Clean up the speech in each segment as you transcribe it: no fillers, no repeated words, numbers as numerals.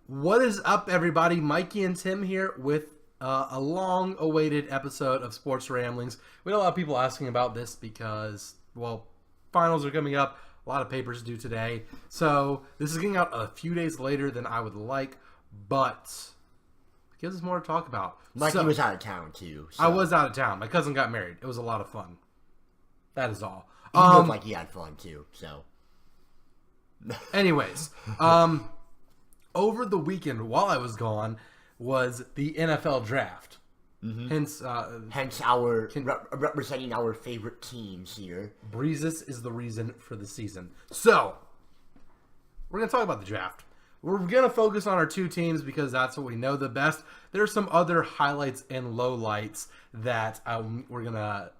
What is up, everybody? Mikey and Tim here with a long-awaited episode of Sports Ramblings. We had a lot of people asking about this because, well, finals are coming up. A lot of papers due today. So this is getting out a few days later than I would like, but it gives us more to talk about. Mikey was out of town, too. So. I was out of town. My cousin got married. It was a lot of fun. That is all. He looked like he had fun, too, so... Anyways, over the weekend, while I was gone, was the NFL draft. Mm-hmm. Hence our representing our favorite teams here. Breezes is the reason for the season. So, we're going to talk about the draft. We're going to focus on our two teams because that's what we know the best. There are some other highlights and lowlights that we're going to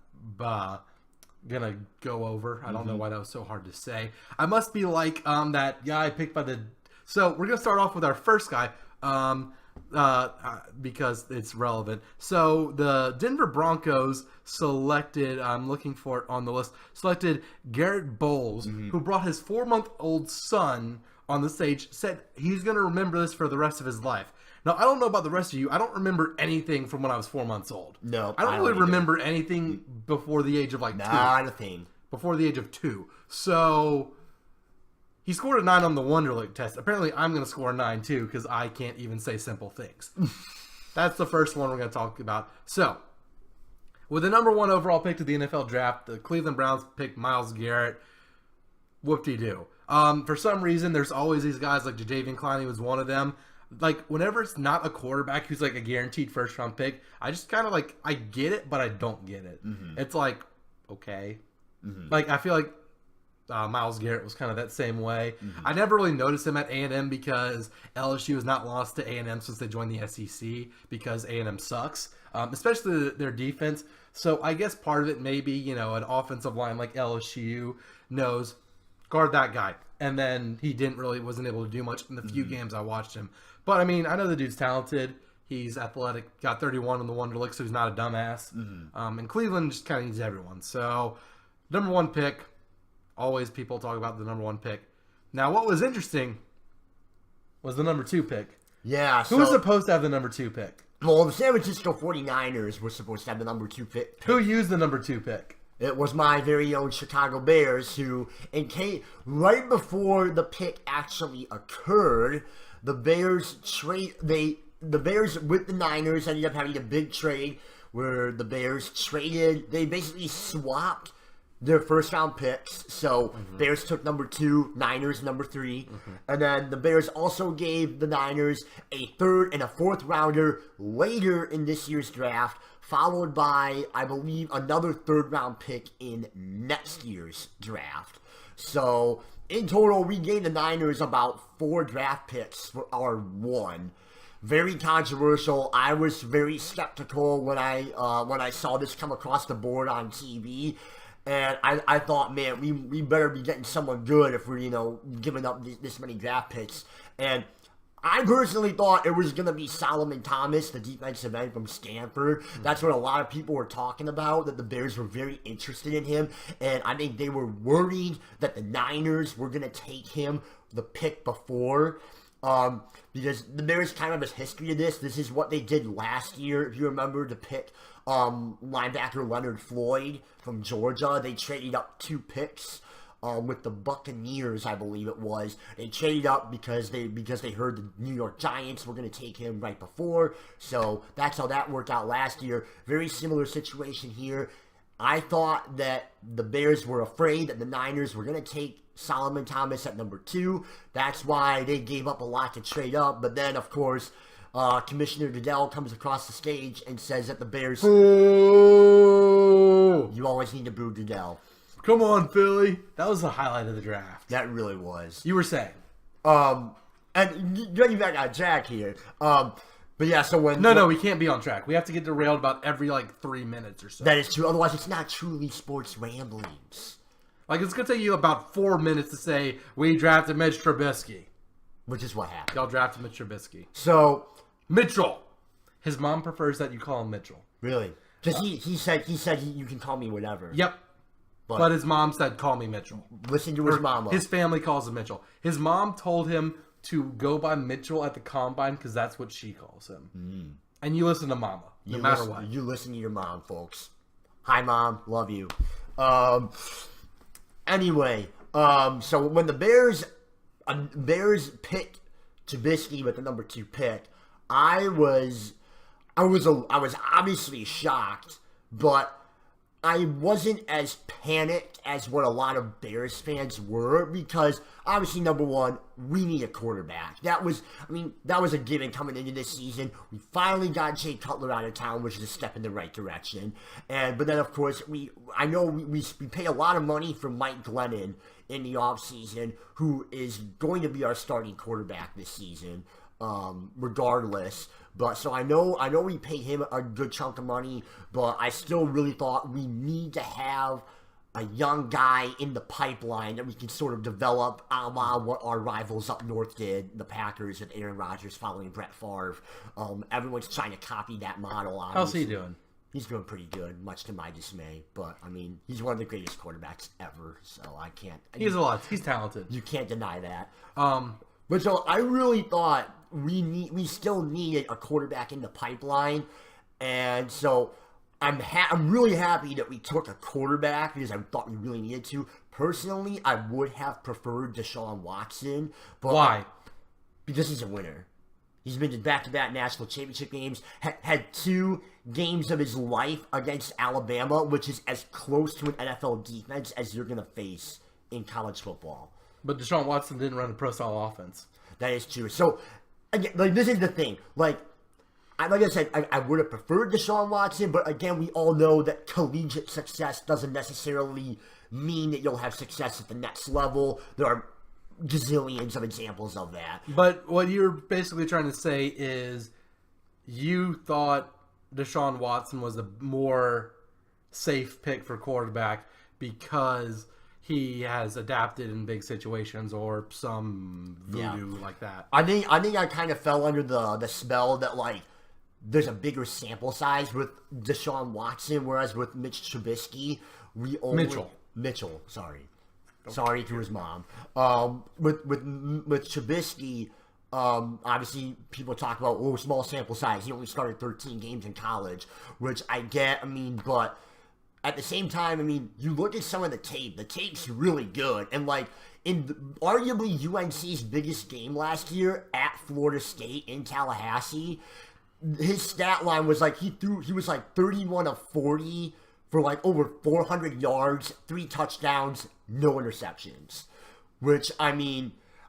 go over. I don't know why that was so hard to say. I must be like that guy picked by the... So we're going to start off with our first guy because it's relevant. So the Denver Broncos selected, I'm looking for it on the list, selected Garrett Bowles, who brought his 4-month-old son on the stage, said he's going to remember this for the rest of his life. Now, I don't know about the rest of you. I don't remember anything from when I was 4 months old. No, I don't really remember anything before the age of like 2. Not a thing. Before the age of 2. So... he scored a 9 on the Wonderlic test. Apparently, I'm going to score a 9 too because I can't even say simple things. That's the first one we're going to talk about. So, with the number 1 overall pick to the NFL draft, the Cleveland Browns picked Myles Garrett. Whoop-de-doo. For some reason, there's always these guys like Jadeveon Clowney was one of them. Like, whenever it's not a quarterback who's like a guaranteed first-round pick, I just kind of like, I get it, but I don't get it. It's like, okay. Like, I feel like Myles Garrett was kind of that same way. I never really noticed him at A&M because LSU has not lost to A&M since they joined the SEC because A&M sucks, especially their defense. So I guess part of it may be, an offensive line like LSU knows, guard that guy. And then he wasn't able to do much in the few games I watched him. But, I mean, I know the dude's talented. He's athletic, got 31 on the Wonderlic, so he's not a dumbass. And Cleveland just kind of needs everyone. So, number 1 pick. Always people talk about the number 1 pick. Now, what was interesting was the number 2 pick. Yeah. Who was supposed to have the number 2 pick? Well, the San Francisco 49ers were supposed to have the number 2 pick. Who used the number 2 pick? It was my very own Chicago Bears who, right before the pick actually occurred, the Bears with the Niners ended up having a big trade where the Bears traded. They basically swapped their first-round picks. So, Bears took number 2, Niners number 3. And then the Bears also gave the Niners a 3rd and a 4th rounder later in this year's draft, followed by, I believe, another 3rd-round pick in next year's draft. So, in total, we gave the Niners about 4 draft picks for our 1. Very controversial. I was very skeptical when I saw this come across the board on TV. And I thought, man, we better be getting someone good if we're, giving up this many draft picks. And I personally thought it was going to be Solomon Thomas, the defensive end from Stanford. That's what a lot of people were talking about, that the Bears were very interested in him. And I think they were worried that the Niners were going to take him the pick before. Because the Bears kind of has history of this. This is what they did last year, if you remember, to pick linebacker Leonard Floyd from Georgia. They traded up 2 picks with the Buccaneers, I believe it was. They traded up because they heard the New York Giants were going to take him right before. So that's how that worked out last year. Very similar situation here. I thought that the Bears were afraid that the Niners were going to take Solomon Thomas at number 2. That's why they gave up a lot to trade up. But then, of course, Commissioner Goodell comes across the stage and says that the Bears... Ooh. You always need to boo Goodell. Come on, Philly. That was the highlight of the draft. That really was. You were saying. And getting back on track here. But yeah, so when... No, we can't be on track. We have to get derailed about every, 3 minutes or so. That is true. Otherwise, it's not truly sports ramblings. It's going to take you about 4 minutes to say, we drafted Mitch Trubisky. Which is what happened. Y'all drafted Mitch Trubisky. So... Mitchell. His mom prefers that you call him Mitchell. Really? Because he said you can call me whatever. Yep. But his mom said, call me Mitchell. Listen to his mama. His family calls him Mitchell. His mom told him to go by Mitchell at the combine because that's what she calls him. And you listen to Mama, no matter what. You listen to your mom, folks. Hi, Mom. Love you. Anyway, so when the Bears picked Trubisky with the number 2 pick, I was obviously shocked, but I wasn't as panicked as what a lot of Bears fans were because obviously, number one, we need a quarterback. That was a given coming into this season. We finally got Jay Cutler out of town, which is a step in the right direction. But then, of course, we pay a lot of money for Mike Glennon in the offseason, who is going to be our starting quarterback this season, regardless. But so I know we paid him a good chunk of money, but I still really thought we need to have a young guy in the pipeline that we can sort of develop a la what our rivals up north did, the Packers and Aaron Rodgers following Brett Favre. Everyone's trying to copy that model, obviously. How's he doing? He's doing pretty good, much to my dismay. But, I mean, he's one of the greatest quarterbacks ever, so I can't... He's a lot. He's talented. You can't deny that. But so I really thought we still needed a quarterback in the pipeline, and so I'm really happy that we took a quarterback because I thought we really needed to. Personally, I would have preferred Deshaun Watson. But why? Because he's a winner. He's been to back-to-back national championship games, had 2 games of his life against Alabama, which is as close to an NFL defense as you're going to face in college football. But Deshaun Watson didn't run a pro-style offense. That is true. So, again, this is the thing. Like I said, I would have preferred Deshaun Watson, but again, we all know that collegiate success doesn't necessarily mean that you'll have success at the next level. There are gazillions of examples of that. But what you're basically trying to say is you thought Deshaun Watson was a more safe pick for quarterback because he has adapted in big situations or some voodoo like that. I think I kind of fell under the spell that, like, there's a bigger sample size with Deshaun Watson, whereas with Mitch Trubisky, Mitchell, sorry. Sorry to his mom. With Trubisky, obviously people talk about, small sample size. He only started 13 games in college, which I get. But at the same time, you look at some of the tape. The tape's really good. And, like, arguably UNC's biggest game last year at Florida State in Tallahassee, his stat line was like he was like 31 of 40 for like over 400 yards, 3 touchdowns, no interceptions. Which,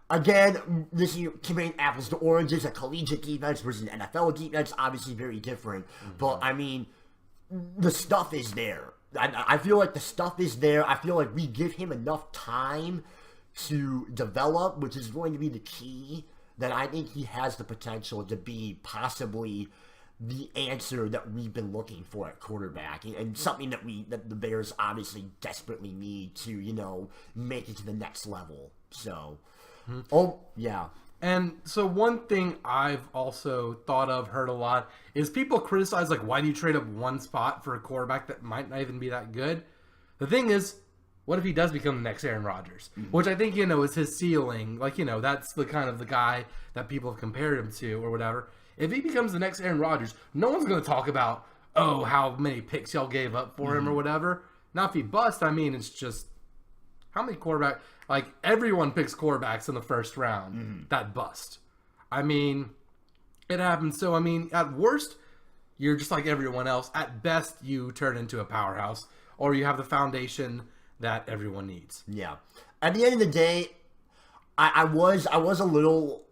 again, this is comparing apples to oranges, a collegiate defense versus an NFL defense, obviously very different. Mm-hmm. But, the stuff is there. I feel like the stuff is there. I feel like we give him enough time to develop, which is going to be the key. That I think he has the potential to be possibly the answer that we've been looking for at quarterback, and something that the Bears obviously desperately need to, make it to the next level. So, yeah. And so one thing I've also heard a lot, is people criticize, like, why do you trade up one spot for a quarterback that might not even be that good? The thing is, what if he does become the next Aaron Rodgers? Mm-hmm. Which I think, is his ceiling. Like, that's the kind of the guy that people have compared him to or whatever. If he becomes the next Aaron Rodgers, no one's going to talk about, how many picks y'all gave up for him or whatever. Now, if he busts, it's just, how many quarterbacks? Like, everyone picks quarterbacks in the first round that bust. It happens. So, at worst, you're just like everyone else. At best, you turn into a powerhouse. Or you have the foundation that everyone needs. Yeah. At the end of the day, I was a little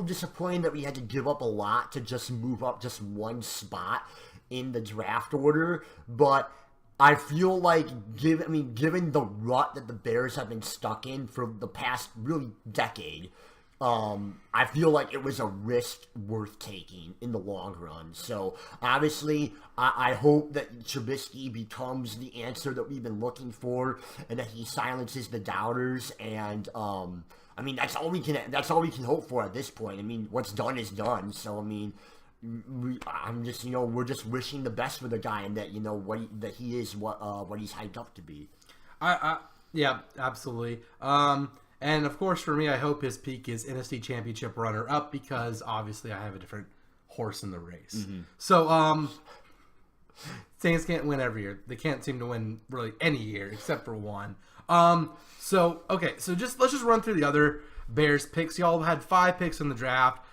disappointed that we had to give up a lot to just move up just one spot in the draft order, but I feel like given the rut that the Bears have been stuck in for the past really decade, I feel like it was a risk worth taking in the long run. So, obviously, I hope that Trubisky becomes the answer that we've been looking for, and that he silences the doubters. And that's all we can hope for at this point. What's done is done. So, we're just wishing the best for the guy, and that that he is what he's hyped up to be. Yeah, absolutely. And of course, for me, I hope his peak is NFC Championship runner-up because obviously I have a different horse in the race. So, Saints can't win every year. They can't seem to win really any year except for one. So let's just run through the other Bears picks. Y'all had 5 picks in the draft.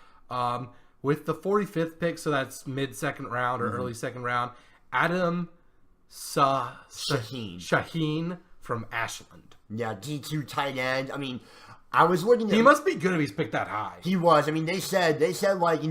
With the 45th pick, so that's mid-second round or early second round, Adam Shaheen from Ashland. Yeah, D2 tight end. I mean, I was looking at... He must be good if he's picked that high. He was. I mean, they said like, you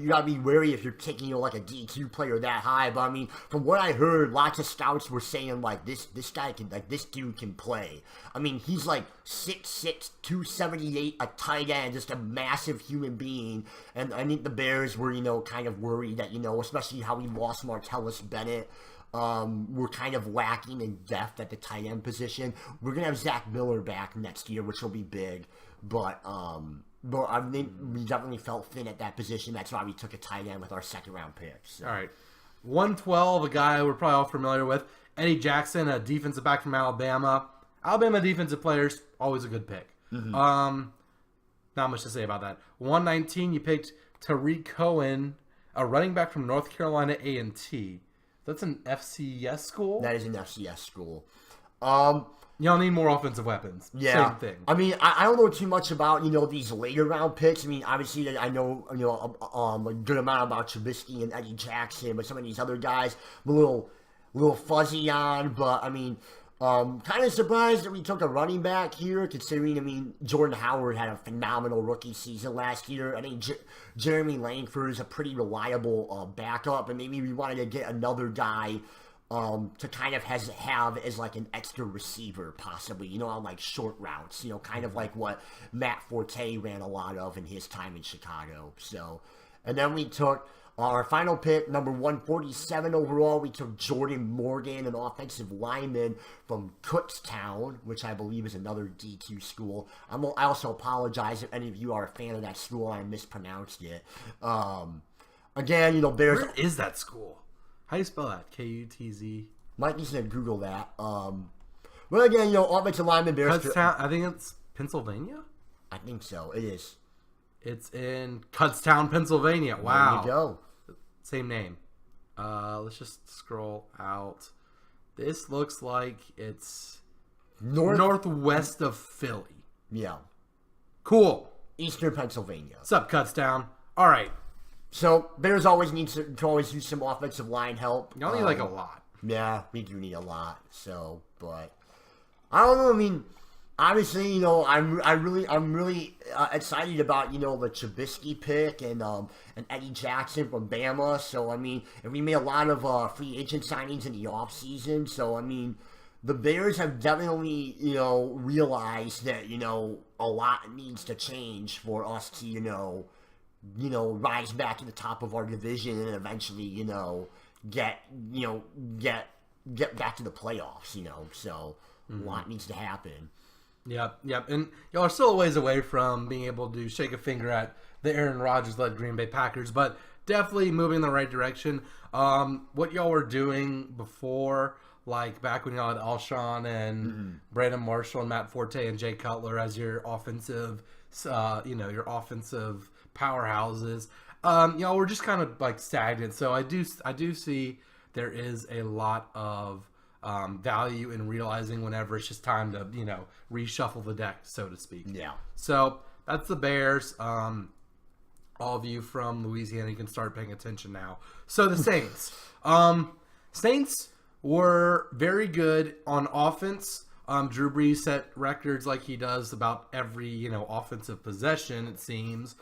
gotta be wary if you're taking, like a D2 player that high. But I mean, from what I heard, lots of scouts were saying like this guy can, like, this dude can play. I mean, he's like 6'6", 278, a tight end, just a massive human being. And I think the Bears were, kind of worried that, especially how we lost Martellus Bennett. We're kind of lacking in depth at the tight end position. We're gonna have Zach Miller back next year, which will be big. But I think we definitely felt thin at that position. That's why we took a tight end with our second round picks. So. All right, 112, a guy we're probably all familiar with, Eddie Jackson, a defensive back from Alabama. Alabama defensive players, always a good pick. Not much to say about that. 119, you picked Tariq Cohen, a running back from North Carolina A&T. That's an FCS school? That is an FCS school. Y'all need more offensive weapons. Yeah. Same thing. I mean, I don't know too much about, these later round picks. I mean, obviously, I know, a good amount about Trubisky and Eddie Jackson, but some of these other guys, I'm a little fuzzy on. But, I mean, kind of surprised that we took a running back here, considering, I mean, Jordan Howard had a phenomenal rookie season last year. I think Jeremy Langford is a pretty reliable backup, and maybe we wanted to get another guy to kind of have as like an extra receiver, possibly, on like short routes, kind of like what Matt Forte ran a lot of in his time in Chicago. So, and then we took our final pick, number 147 overall. We took Jordan Morgan, an offensive lineman from Kutztown, which I believe is another D2 school. I also apologize if any of you are a fan of that school and I mispronounced it. Again, Bears. Where is that school? How do you spell that? Kutz? Mike needs to Google that. Well, again, offensive lineman, Bears. Kutztown, I think it's Pennsylvania? I think so. It is. It's in Kutztown, Pennsylvania. Wow. There you go. Same name. Let's just scroll out. This looks like it's northwest of Philly. Yeah. Cool. Eastern Pennsylvania. What's up, Kutztown? All right. So, Bears always need to always use some offensive line help. You only need like a lot. Yeah, we do need a lot. So, but I don't know. I mean, obviously, I'm really excited about the Trubisky pick and Eddie Jackson from Bama. So I mean, and we made a lot of free agent signings in the offseason. So I mean, the Bears have definitely realized that a lot needs to change for us to rise back to the top of our division and eventually get back to the playoffs. So a lot needs to happen. Yep. And y'all are still a ways away from being able to shake a finger at the Aaron Rodgers-led Green Bay Packers, but definitely moving in the right direction. What y'all were doing before, like back when y'all had Alshon and Brandon Marshall and Matt Forte and Jay Cutler as your offensive, your offensive powerhouses, y'all were just kind of like stagnant. So I do see there is a lot of value in realizing whenever it's just time to, reshuffle the deck, so to speak. Yeah. So that's the Bears. All of you from Louisiana, you can start paying attention now. So the Saints. Saints were very good on offense. Drew Brees set records like he does about every, offensive possession, it seems.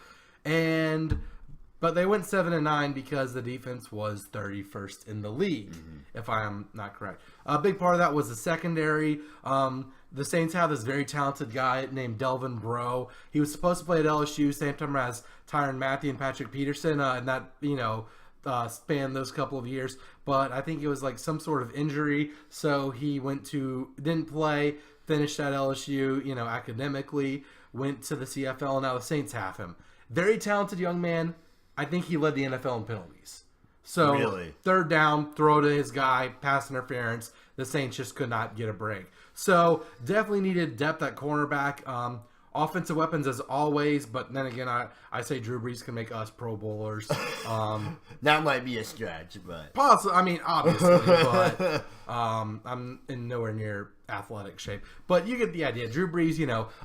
But they went 7-9 because the defense was 31st in the league, if I am not correct. A big part of that was the secondary. The Saints have this very talented guy named Delvin Breaux. He was supposed to play at LSU, same time as Tyrann Mathieu and Patrick Peterson, and that, spanned those couple of years. But I think it was like some sort of injury, so he didn't play, finished at LSU, academically, went to the CFL, and now the Saints have him. Very talented young man. I think he led the NFL in penalties. So, really? Third down, throw to his guy, pass interference. The Saints just could not get a break. So definitely needed depth at cornerback. Offensive weapons as always, but then again, I say Drew Brees can make us Pro Bowlers. That might be a stretch, but Possibly, I mean, obviously, but I'm in nowhere near athletic shape. But you get the idea. Drew Brees,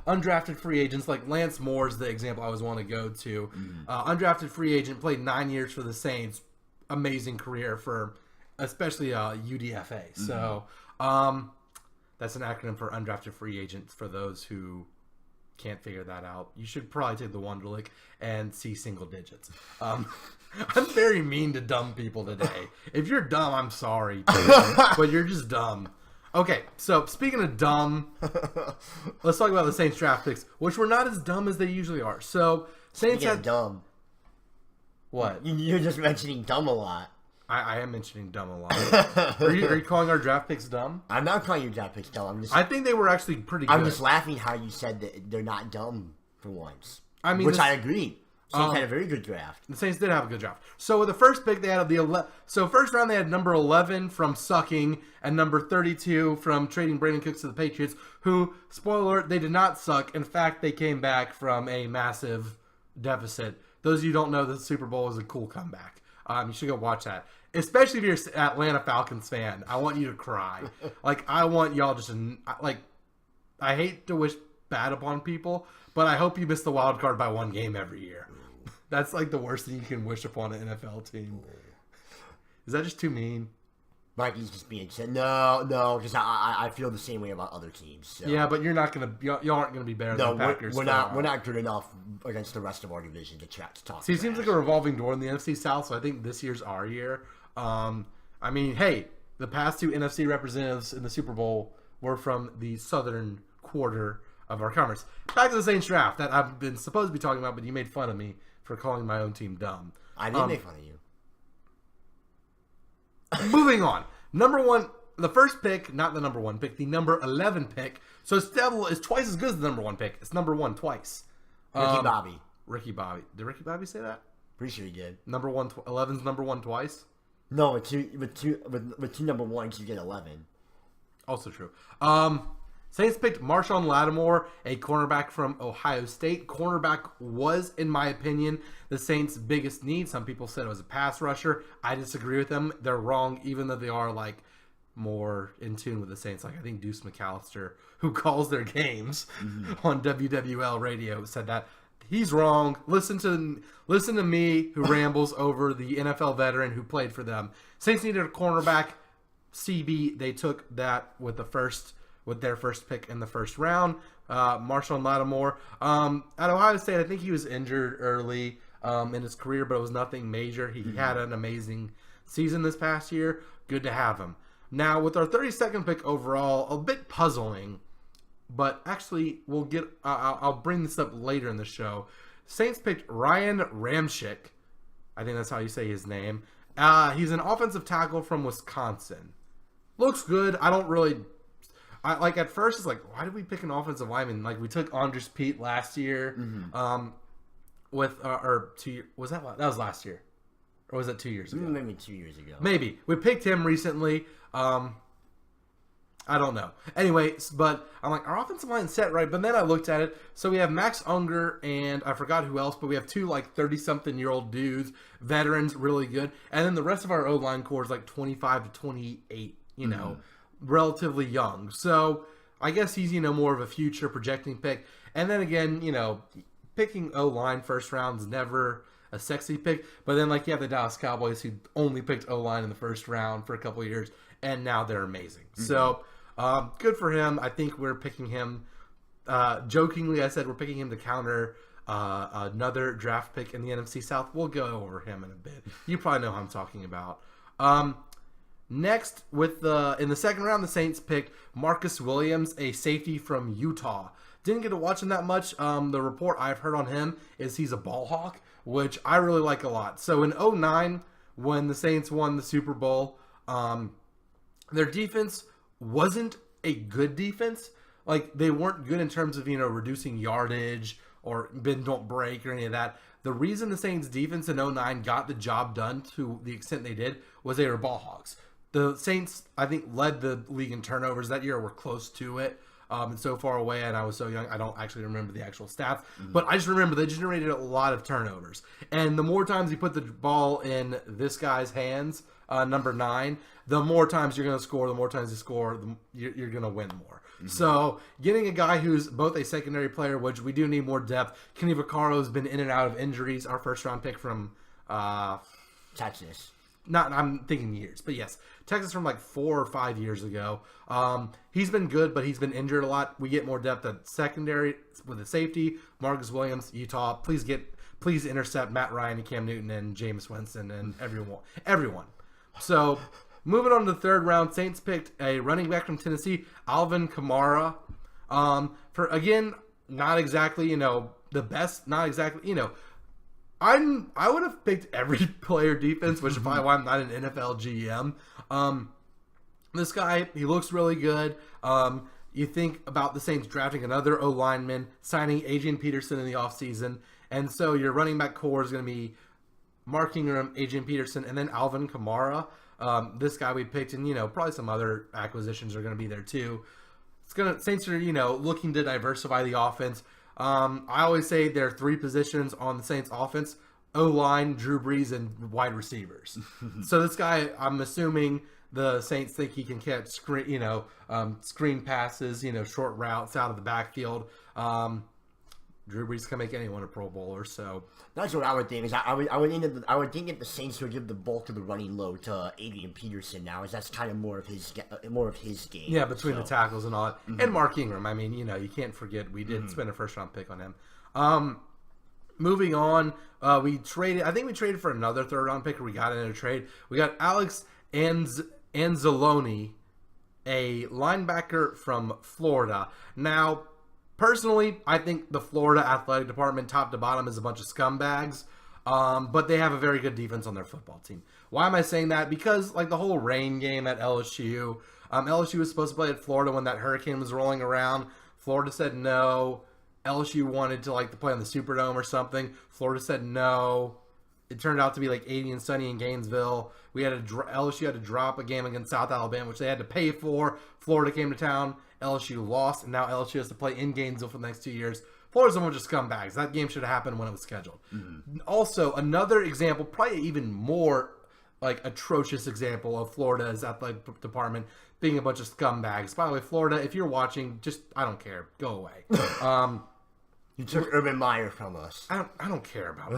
undrafted free agents like Lance Moore's the example I always want to go to. Undrafted free agent, played 9 years for the Saints. Amazing career for especially UDFA. So that's an acronym for undrafted free agent for those who can't figure that out. You should probably take the Wonderlic and see single digits. I'm very mean to dumb people today. If you're dumb, I'm sorry, but you're just dumb. Okay, so speaking of dumb, let's talk about the Saints draft picks, which were not as dumb as they usually are. So Saints had dumb. What? You're just mentioning dumb a lot. I am mentioning dumb a lot. Are you calling our draft picks dumb? I'm not calling your draft picks dumb. I think they were actually pretty good. I'm just laughing how you said that they're not dumb for once. I mean, I agree. Saints had a very good draft. The Saints did have a good draft. So with the first pick, they had first round they had number 11 from sucking and number 32 from trading Brandon Cooks to the Patriots. Who, spoiler alert, they did not suck. In fact, they came back from a massive deficit. Those of you who don't know, the Super Bowl was a cool comeback. You should go watch that. Especially if you're an Atlanta Falcons fan. I want you to cry. I want y'all just I hate to wish bad upon people, but I hope you miss the wild card by one game every year. That's the worst thing you can wish upon an NFL team. Is that just too mean? Mikey's just being said. No, because I feel the same way about other teams. So. Yeah, but y'all aren't gonna be better than the Packers. We're not good enough against the rest of our division to talk. See, it seems like a revolving door in the NFC South, so I think this year's our year. I mean, hey, the past two NFC representatives in the Super Bowl were from the southern quarter of our conference. Back to the Saints draft that I've been supposed to be talking about, but you made fun of me for calling my own team dumb. I didn't make fun of you. Moving on. Number one, the first pick, not the number one pick, the number 11 pick. So still is twice as good as the number one pick. It's number one twice. Ricky Bobby. Ricky Bobby. Did Ricky Bobby say that? Pretty sure he did. Number one, 11's number one twice? No, with two number ones, you get 11. Also true. Saints picked Marshawn Lattimore, a cornerback from Ohio State. Cornerback was, in my opinion, the Saints' biggest need. Some people said it was a pass rusher. I disagree with them. They're wrong, even though they are more in tune with the Saints. I think Deuce McAllister, who calls their games on WWL radio, said that. He's wrong. Listen to me, who rambles over the NFL veteran who played for them. Saints needed a cornerback. CB, they took that with their first pick in the first round. Marshawn Lattimore. At Ohio State, I think he was injured early in his career, but it was nothing major. He had an amazing season this past year. Good to have him. Now, with our 32nd pick overall, a bit puzzling, but actually, I'll bring this up later in the show. Saints picked Ryan Ramczyk. I think that's how you say his name. He's an offensive tackle from Wisconsin. Looks good. I don't really... at first, it's why did we pick an offensive lineman? We took Andres Pete last year. Was that was last year? Or was that 2 years ago? Maybe 2 years ago. Maybe. We picked him recently. I don't know. Anyway, but I'm our offensive line set right. But then I looked at it. So we have Max Unger and I forgot who else, but we have two 30-something-year-old dudes, veterans, really good. And then the rest of our O-line core is 25 to 28, relatively young. So I guess he's, more of a future projecting pick. And then again, picking O-line first round is never a sexy pick. But then you have the Dallas Cowboys who only picked O-line in the first round for a couple of years. And now they're amazing. So good for him. I think we're picking him. Jokingly, I said we're picking him to counter another draft pick in the NFC South. We'll go over him in a bit. You probably know who I'm talking about. Next, in the second round, the Saints picked Marcus Williams, a safety from Utah. Didn't get to watch him that much. The report I've heard on him is he's a ball hawk, which I really like a lot. So in 2009, when the Saints won the Super Bowl, their defense wasn't a good defense. They weren't good in terms of, reducing yardage or bend don't break or any of that. The reason the Saints defense in 2009 got the job done to the extent they did was they were ball hogs. The Saints, I think, led the league in turnovers that year. We're close to it. It's so far away, and I was so young, I don't actually remember the actual stats. But I just remember they generated a lot of turnovers. And the more times you put the ball in this guy's hands, number 9, the more times you're going to score. The more times you score, you're going to win more. So getting a guy who's both a secondary player, which we do need more depth. Kenny Vaccaro's been in and out of injuries. Our first-round pick from Texas. I'm thinking years, but yes, Texas from like 4 or 5 years ago. He's been good, but he's been injured a lot. We get more depth at secondary with a safety. Marcus Williams, Utah. Please intercept Matt Ryan and Cam Newton and Jameis Winston and everyone. So moving on to the third round, Saints picked a running back from Tennessee, Alvin Kamara. For again, not exactly the best, not exactly I would have picked every player defense, which is probably why I'm not an NFL GM. This guy, he looks really good. You think about the Saints drafting another O-lineman, signing Adrian Peterson in the offseason, and so your running back core is going to be Mark Ingram, Adrian Peterson, and then Alvin Kamara. This guy we picked, and probably some other acquisitions are going to be there too. Saints are looking to diversify the offense. I always say there are 3 positions on the Saints offense: O-line, Drew Brees, and wide receivers. So this guy, I'm assuming the Saints think he can catch screen passes, short routes out of the backfield. Drew Brees can make anyone a Pro Bowler. So that's what I would think. Is I would think that the Saints would give the bulk of the running load to Adrian Peterson now, as that's kind of more of his game. Yeah, between the tackles and all that, and Mark Ingram. I mean, you can't forget we did spend a first-round pick on him. Moving on, we traded. I think we traded for another third-round pick. Or we got in a trade. We got Alex Anzalone, a linebacker from Florida. Now, personally, I think the Florida athletic department, top to bottom, is a bunch of scumbags. But they have a very good defense on their football team. Why am I saying that? Because the whole rain game at LSU, LSU was supposed to play at Florida when that hurricane was rolling around. Florida said no. LSU wanted to play on the Superdome or something. Florida said no. It turned out to be 80 and sunny in Gainesville. LSU had to drop a game against South Alabama, which they had to pay for. Florida came to town. LSU lost, and now LSU has to play in Gainesville for the next 2 years. Florida's a bunch of scumbags. That game should have happened when it was scheduled. Also, another example, probably even more atrocious example of Florida's athletic department being a bunch of scumbags. By the way, Florida, if you're watching, I don't care. Go away. You took Urban Meyer from us. I don't care about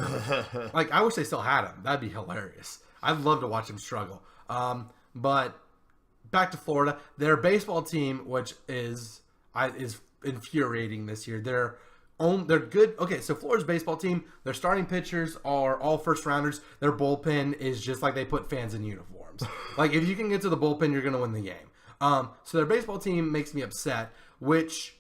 him. I wish they still had him. That'd be hilarious. I'd love to watch him struggle. But back to Florida, their baseball team, which is infuriating this year. They're good. Okay, so Florida's baseball team, their starting pitchers are all first rounders. Their bullpen is just they put fans in uniforms. If you can get to the bullpen, you're going to win the game. So their baseball team makes me upset, which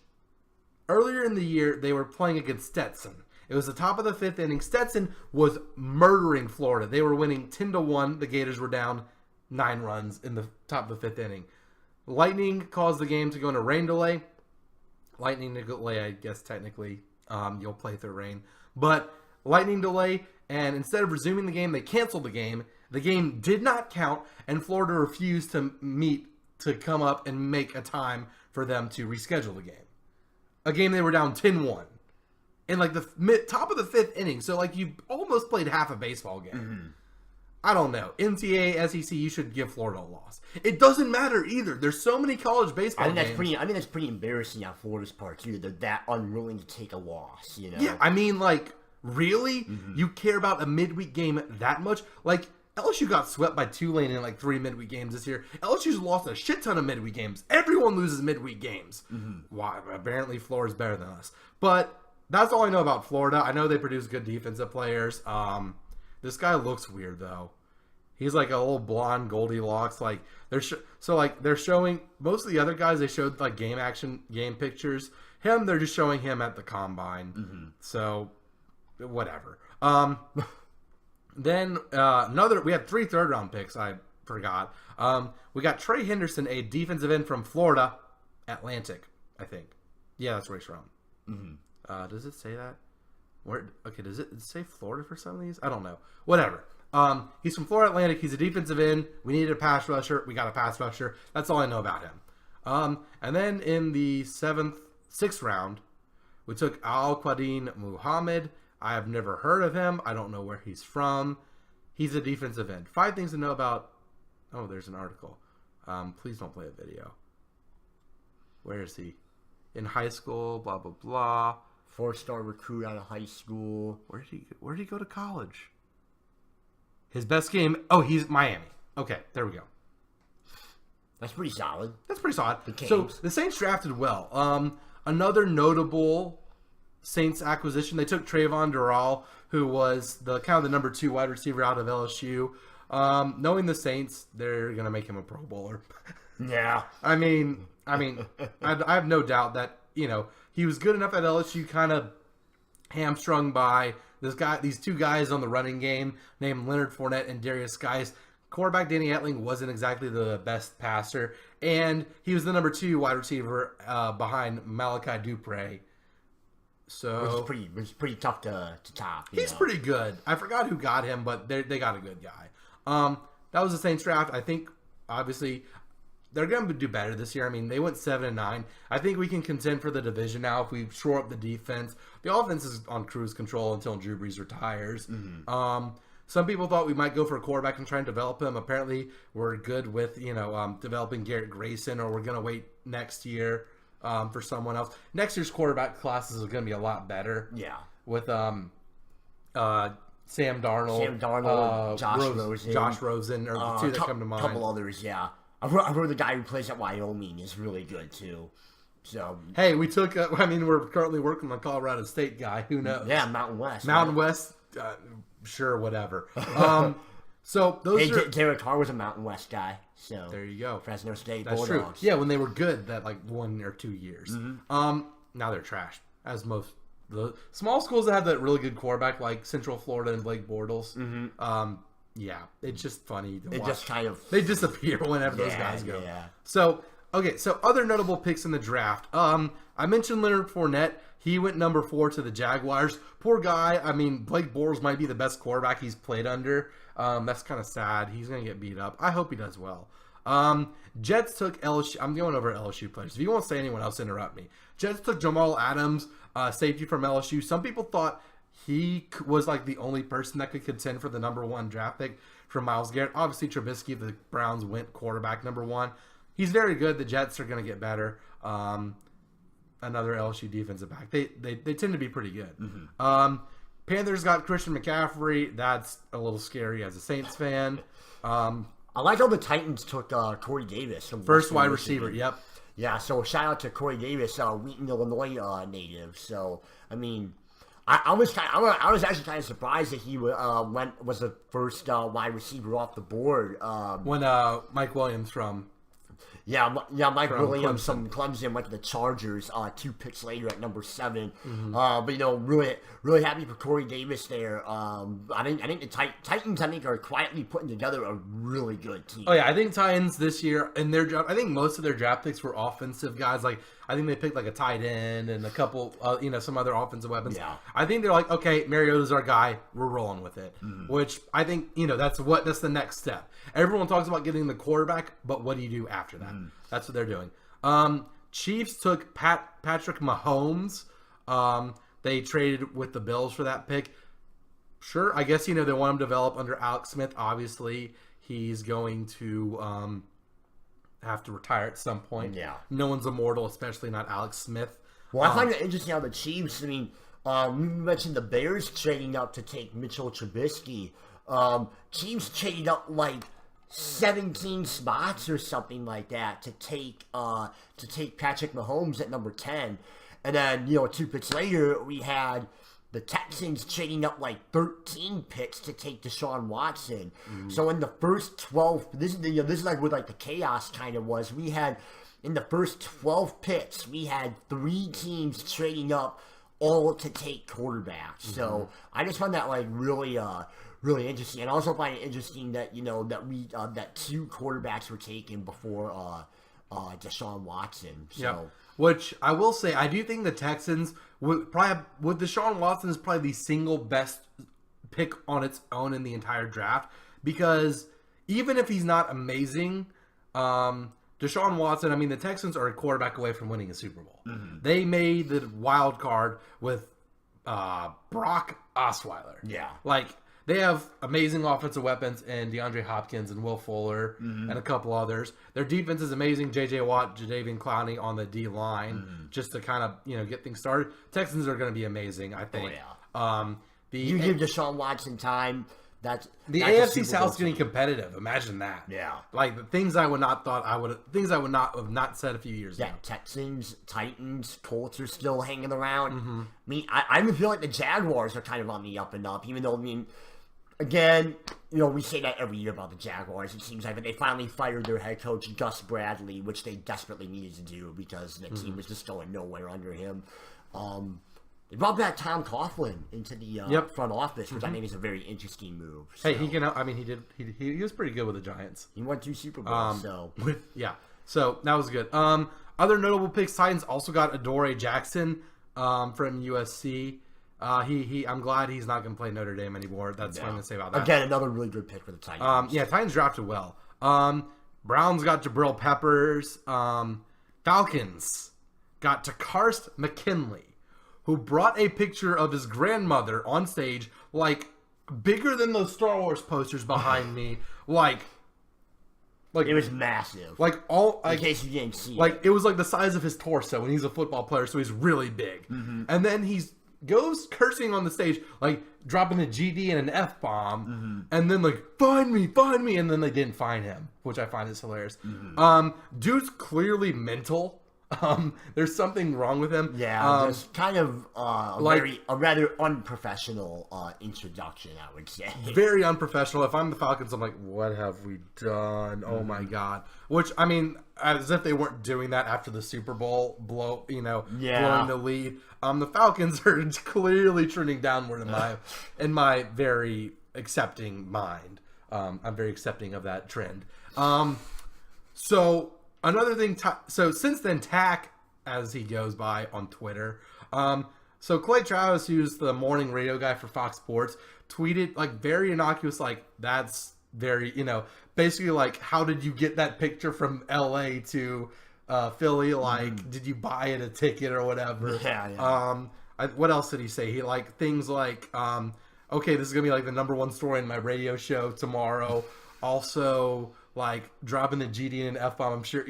earlier in the year, they were playing against Stetson. It was the top of the 5th inning. Stetson was murdering Florida. They were winning 10-1. The Gators were down 9 runs in the top of the 5th inning. Lightning caused the game to go into rain delay. Lightning delay, I guess technically, you'll play through rain. But lightning delay, and instead of resuming the game, they canceled the game. The game did not count, and Florida refused to meet to come up and make a time for them to reschedule the game. A game they were down 10-1 in the top of the 5th inning. So you almost played half a baseball game. I don't know. NCAA, SEC, you should give Florida a loss. It doesn't matter either. There's so many college baseball games. I think that's pretty embarrassing on Florida's part too. They're that unwilling to take a loss. Yeah, I mean, really? You care about a midweek game that much? LSU got swept by Tulane in 3 midweek games this year. LSU's lost a shit ton of midweek games. Everyone loses midweek games. Why? Apparently Florida's better than us. But that's all I know about Florida. I know they produce good defensive players. This guy looks weird though. He's a little blonde Goldilocks. They're showing most of the other guys. They showed game pictures. Him, they're just showing him at the combine. So whatever. Then we had 3 third-round picks. I forgot. We got Trey Henderson, a defensive end from Florida Atlantic, I think. Yeah, that's where he's from. Does it say that? Does it say Florida for some of these? I don't know. Whatever. He's from Florida Atlantic. He's a defensive end. We needed a pass rusher. We got a pass rusher. That's all I know about him. And then in the sixth round, we took Al-Quadin Muhammad. I have never heard of him. I don't know where he's from. He's a defensive end. 5 things to know about... Oh, there's an article. Please don't play a video. Where is he? In high school, blah, blah, blah. 4-star recruit out of high school. Where did he go to college? His best game... Oh, he's Miami. Okay, there we go. That's pretty solid. That's pretty solid. So, the Saints drafted well. Another notable Saints acquisition, they took Trayvon Durrell, who was the kind of the number 2 wide receiver out of LSU. Knowing the Saints, they're going to make him a Pro Bowler. Yeah. I mean, I have no doubt that, he was good enough at LSU, kind of hamstrung by these 2 guys on the running game named Leonard Fournette and Darius Guice. Quarterback Danny Etling wasn't exactly the best passer, and he was the number 2 wide receiver behind Malachi Dupre. So which is pretty tough to top. He's pretty good. I forgot who got him, but they got a good guy. That was the Saints draft. I think obviously they're going to do better this year. I mean, they went 7-9. I think we can contend for the division now if we shore up the defense. The offense is on cruise control until Drew Brees retires. Mm-hmm. Some people thought we might go for a quarterback and try and develop him. Apparently, we're good with developing Garrett Grayson, or we're going to wait next year for someone else. Next year's quarterback classes are going to be a lot better. Yeah, with Sam Darnold, Josh Rosen, or the 2 that come to mind. A couple others, yeah. I've heard the guy who plays at Wyoming is really good too. So hey, we took. We're currently working on the Colorado State guy. Who knows? Yeah, Mountain West. Mountain West. Sure, whatever. So those are... Derek Carr was a Mountain West guy. So there you go. Fresno State That's Bulldogs. True. Yeah, when they were good, that 1 or 2 years. Mm-hmm. Now they're trash, as most the small schools that have that really good quarterback, like Central Florida and Blake Bortles. Mm-hmm. Yeah, it's just funny to watch. Just kind of they disappear whenever those guys go. Yeah. So other notable picks in the draft. I mentioned Leonard Fournette. He went number 4 to the Jaguars. Poor guy. I mean, Blake Bortles might be the best quarterback he's played under. That's kind of sad. He's going to get beat up. I hope he does well. Jets took LSU. I'm going over LSU players. If you won't say anyone else, interrupt me. Jets took Jamal Adams, safety from LSU. Some people thought he was the only person that could contend for the number 1 draft pick from Myles Garrett. Obviously, Trubisky, the Browns went quarterback number 1. He's very good. The Jets are going to get better. Another LSU defensive back. They tend to be pretty good. Mm-hmm. Panthers got Christian McCaffrey. That's a little scary as a Saints fan. I like how the Titans took Corey Davis. First wide receiver, yep. Yeah, so shout out to Corey Davis, Wheaton, Illinois native. So, I mean, I was actually kind of surprised that he was the first wide receiver off the board. When Mike Williams from... Mike Williams from Clemson went to the Chargers 2 picks later at number 7. Mm-hmm. But really happy for Corey Davis there. I think the Titans are quietly putting together a really good team. Oh yeah, I think Titans this year and I think most of their draft picks were offensive guys. I think they picked a tight end and a couple some other offensive weapons. Yeah. I think they're okay, Mariota's our guy. We're rolling with it. Mm-hmm. Which I think that's the next step. Everyone talks about getting the quarterback, but what do you do after that? Mm. That's what they're doing. Chiefs took Patrick Mahomes. They traded with the Bills for that pick. Sure, I guess they want him to develop under Alex Smith. Obviously, he's going to have to retire at some point. Yeah, no one's immortal, especially not Alex Smith. Well, I find it interesting how the Chiefs. We mentioned the Bears trading up to take Mitchell Trubisky. Chiefs traded up 17 spots or something like that to take Patrick Mahomes at number 10. And then, 2 picks later, we had the Texans trading up 13 picks to take Deshaun Watson. Mm-hmm. So in the first 12, this is where the chaos kind of was. We had, in the first 12 picks, we had 3 teams trading up all to take quarterbacks. Mm-hmm. So I just found that really interesting, and I also find it interesting that that 2 quarterbacks were taken before Deshaun Watson. So, yeah. Which I will say, I do think the Texans would probably with Deshaun Watson is probably the single best pick on its own in the entire draft, because even if he's not amazing, Deshaun Watson, I mean, the Texans are a quarterback away from winning a Super Bowl. They made the wild card with Brock Osweiler. Yeah. Like, they have amazing offensive weapons in DeAndre Hopkins and Will Fuller and a couple others. Their defense is amazing. J.J. Watt, Jadeveon Clowney on the D-line just to kind of, get things started. Texans are going to be amazing, I think. Oh, yeah. You give Deshaun Watson time. That's the AFC South's getting competitive. Imagine that. Yeah. Like the things I would not have not said a few years ago. Yeah, Texans, Titans, Colts are still hanging around. I mean, I even feel like the Jaguars are kind of on the up and up, even though, I mean, again, we say that every year about the Jaguars. It seems like they finally fired their head coach, Gus Bradley, which they desperately needed to do because the team was just going nowhere under him. They brought back Tom Coughlin into the front office, which I think is a very interesting move. So. Hey, he can. I mean, he was pretty good with the Giants. He won 2 Super Bowls, so so that was good. Other notable picks: Titans also got Adoree Jackson from USC. I'm glad he's not going to play Notre Dame anymore. That's what I'm going to say about that. Again, another really good pick for the Titans. Titans drafted well. Browns got Jabril Peppers. Falcons got Takarst McKinley, who brought a picture of his grandmother on stage, like bigger than those Star Wars posters behind me. Like it was massive. In case you didn't see it was like the size of his torso, and he's a football player, so he's really big. And then goes cursing on the stage, like dropping a GD and an F-bomb, and then like, find me, and then they didn't find him, which I find is hilarious. Dude's clearly mental. There's something wrong with him. Yeah, just kind of a rather unprofessional introduction, I would say. Very unprofessional. If I'm the Falcons, I'm like, what have we done? Oh my god! Which, I mean, as if they weren't doing that after the Super Bowl blowing the lead. The Falcons are clearly trending downward in my very accepting mind. I'm very accepting of that trend. So. Another thing, so since then, Tack, as he goes by on Twitter, so Clay Travis, who's the morning radio guy for Fox Sports, tweeted, like, very innocuous, like, that's very, basically, like, how did you get that picture from L.A. to Philly? Like, did you buy it a ticket or whatever? Yeah. What else did he say? He, like, things like, okay, this is going to be, like, the #1 story in my radio show tomorrow. Also... like dropping the GD and F-bomb, I'm sure,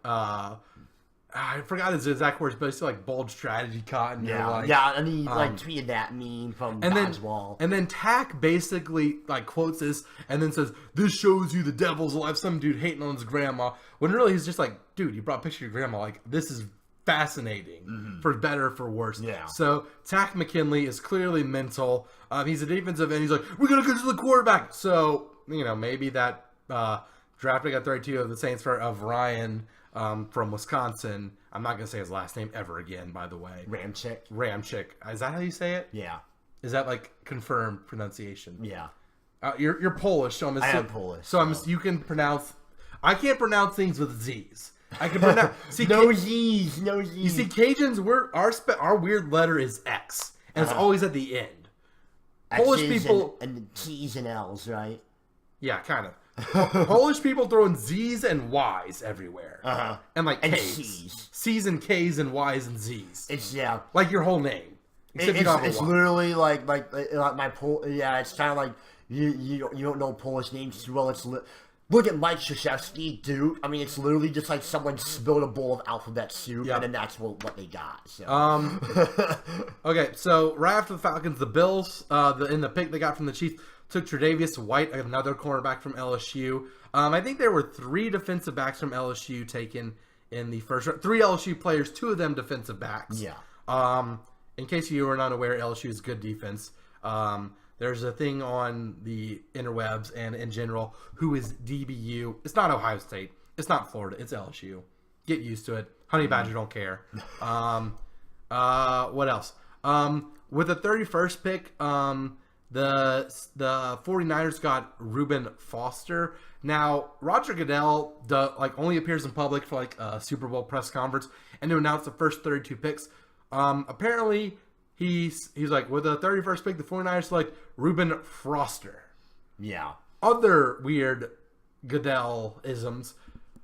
I forgot his exact words, but it's like bold strategy cotton. And he tweeted that meme from God's Wall. And then Tack basically like quotes this and then says, "This shows you the devil's life." Some dude hating on his grandma, when really he's just like, dude, you brought a picture of your grandma. Like, this is fascinating, for better or for worse. Yeah. So Tack McKinley is clearly mental. He's a defensive end. He's like, we're gonna go to the quarterback. So maybe that. Drafted got 32 of the Saints of Ryan from Wisconsin. I'm not going to say his last name ever again, by the way. Ramczyk. Is that how you say it? Yeah. Is that like confirmed pronunciation? Yeah. You're Polish, so I am Polish. So you can pronounce. I can't pronounce things with Z's. I can pronounce. No Z's. You see, Cajuns, our weird letter is X, and it's always at the end. X's Polish people and T's and L's, right? Yeah, kind of. Polish people throwing Z's and Y's everywhere. And like K's. C's and K's and Y's and Z's. It's, like your whole name. It's literally like my it's kind of like you don't know Polish names too well. Look at Mike Krzyzewski, dude. I mean, it's literally just like someone spilled a bowl of alphabet soup, and then that's what they got. So. Okay, so right after the Falcons, the Bills, in the pick they got from the Chiefs, took Tre'Davious White, another cornerback from LSU. I think there were 3 defensive backs from LSU taken in the first round. 3 LSU players, 2 of them defensive backs. Yeah. In case you were not aware, LSU is good defense. There's a thing on the interwebs and in general, who is DBU. It's not Ohio State. It's not Florida. It's LSU. Get used to it. Honey Badger don't care. What else? With the 31st pick, the 49ers got Reuben Foster. Now, Roger Goodell only appears in public for a Super Bowl press conference and to announce the first 32 picks. Apparently, he's like, with the 31st pick, the 49ers select Reuben Foster. Yeah. Other weird Goodell-isms.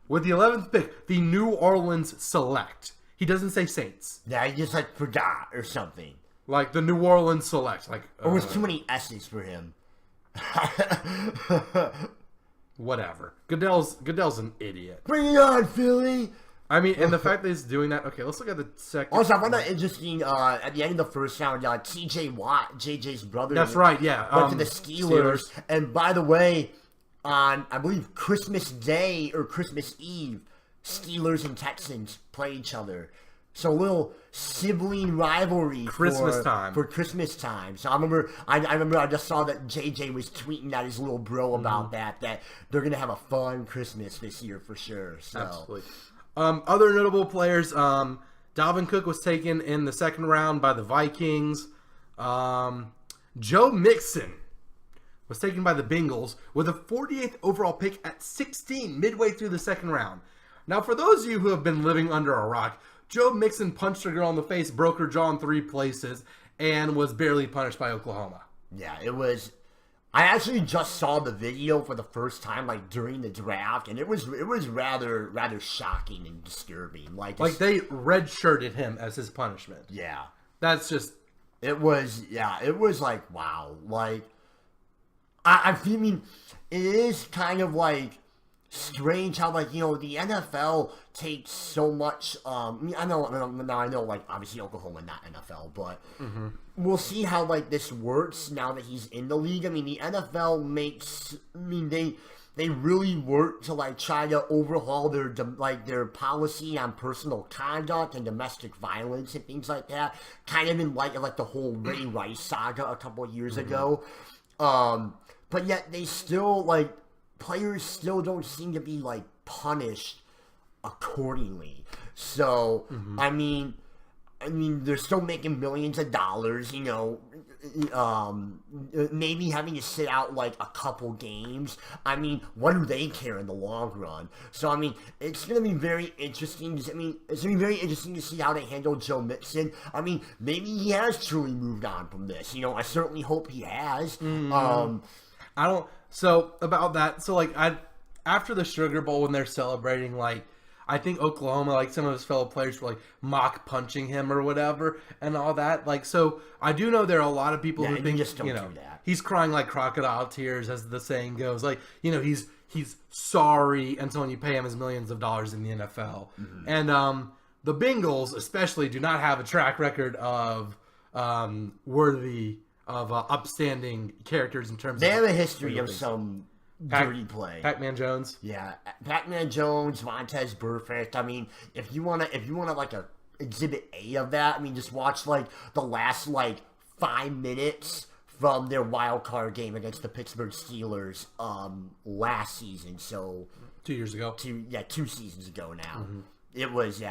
With the 11th pick, the New Orleans select. He doesn't say Saints. Yeah, he just like forgot or something. Like the New Orleans select. Like Or was too many S's for him. whatever. Goodell's an idiot. Bring it on, Philly! I mean, and the fact that he's doing that. Okay, let's look at the second. Also, I found that interesting. At the end of the first round, T.J. Watt, JJ's brother, That's right. Yeah, went to the Steelers. And by the way, on I believe Christmas Day or Christmas Eve, Steelers and Texans play each other. So a little sibling rivalry Christmas time. For Christmas time. So I remember I just saw that JJ was tweeting at his little bro about that they're gonna have a fun Christmas this year for sure. So. Absolutely. Other notable players, Dalvin Cook was taken in the second round by the Vikings. Joe Mixon was taken by the Bengals with a 48th overall pick at 16 midway through the second round. Now, for those of you who have been living under a rock, Joe Mixon punched a girl in the face, broke her jaw in 3 places, and was barely punished by Oklahoma. Yeah, it was. I actually just saw the video for the first time, like during the draft, and it was rather shocking and disturbing. Like they redshirted him as his punishment. Yeah, That's just. it was like wow. Like I mean, it is kind of like strange how like the NFL takes so much. I know like obviously Oklahoma not NFL, but we'll see how like this works now that he's in the league. I mean the NFL makes. I mean they really work to like try to overhaul their policy on personal conduct and domestic violence and things like that. Kind of in light of like the whole Ray Rice saga a couple of years ago. But yet they still like. Players still don't seem to be like punished accordingly. So I mean they're still making millions of dollars. Maybe having to sit out like a couple games. I mean, what do they care in the long run? So I mean, it's gonna be very interesting. It's gonna be very interesting to see how they handle Joe Mixon. I mean, maybe he has truly moved on from this. I certainly hope he has. I don't. So about that. So like after the Sugar Bowl when they're celebrating, like I think Oklahoma, like some of his fellow players were like mock punching him or whatever and all that. Like so, I do know there are a lot of people who think just don't do that. He's crying like crocodile tears, as the saying goes. Like he's sorry until you pay him his millions of dollars in the NFL. And the Bengals especially do not have a track record of worthy of upstanding characters in terms of... They have a history of some dirty play. Pac-Man Jones. Yeah, Pac-Man Jones, Vontaze Burfict. I mean, if you wanna like a exhibit A of that, I mean, just watch like the last like 5 minutes from their wild card game against the Pittsburgh Steelers last season. So 2 years ago. 2 seasons ago now. It was